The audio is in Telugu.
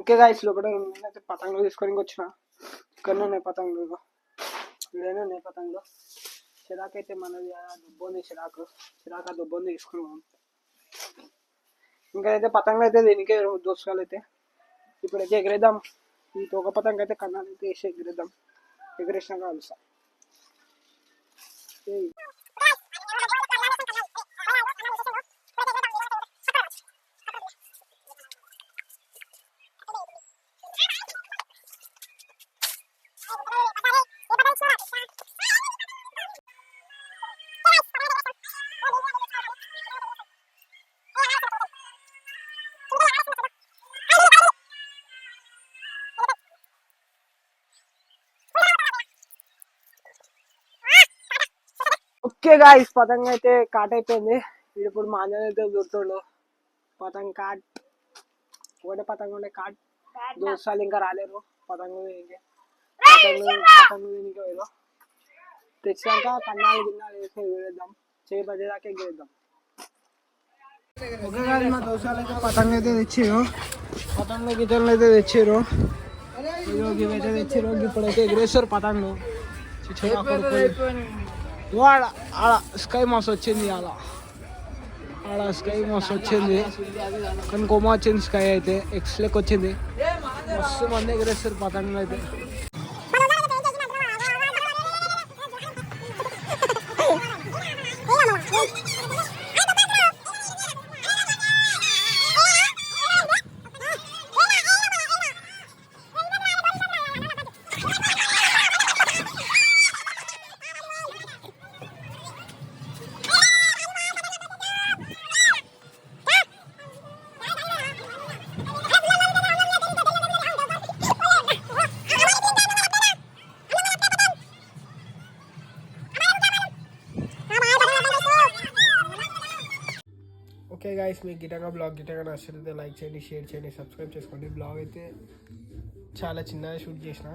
ఓకే గాయస్ లోపల నేనైతే పతంగులు తీసుకొని వచ్చిన. ఇక్కడనే ఉన్నాయి పతంగులు, ఇక్కడనే ఉన్నాయి పతంగులు. చిరాకు అయితే మనది దుబ్బొంది, చిరాకు ఆ దుబ్బొంది తీసుకున్నాం. ఇంకా అయితే పతంగులు అయితే దీనికే దోసుకాలు అయితే ఇప్పుడైతే ఎగిరేద్దాం. ఈ తోక పతంగ అయితే కన్నాలు అయితే వేసి ఎగిరేద్దాం. ఎగిరేసినాక కలుస్తా. ఓకే గాయ్స్ పతంగ అయితే కాట్ అయిపోయింది. ఇప్పుడు మా అన్న అయితే దొరుకుతుండు. పతంగ కాట్ ఒకటే పతంగ ఉండే కాట్ దోసాలు ఇంకా రాలేరు. పతంగు ఇంకా ఏదో తెచ్చాక కన్నాలు గిన్నాలు వేసి ఎగిరేద్దాం. చేయి పడేదాకా ఎగిరేద్దాం. ఓకే గాయ్స్ మా దోసాలు అయితే పతంగ అయితే తెచ్చారు. పతంగ గితలు అయితే తెచ్చారు. ఇవైతే తెచ్చారు. ఇప్పుడైతే ఎగిరేస్తారు పతంగులు. ఆడ స్కై మాస్ వచ్చింది. ఆడ స్కై మాస్ వచ్చింది కానీ కొమ్మ వచ్చింది. స్కై అయితే ఎక్స్ లెక్ వచ్చింది. మస్తు మంది ఎగిరేస్తారు పతంగులు అయితే. ఓకే గాయస్ మీకు బ్లాగ్ గిట్టగా నచ్చితే లైక్ చేయండి, షేర్ చేయండి, సబ్స్క్రైబ్ చేసుకోండి. బ్లాగ్ అయితే చాలా చిన్నగా షూట్ చేసిన.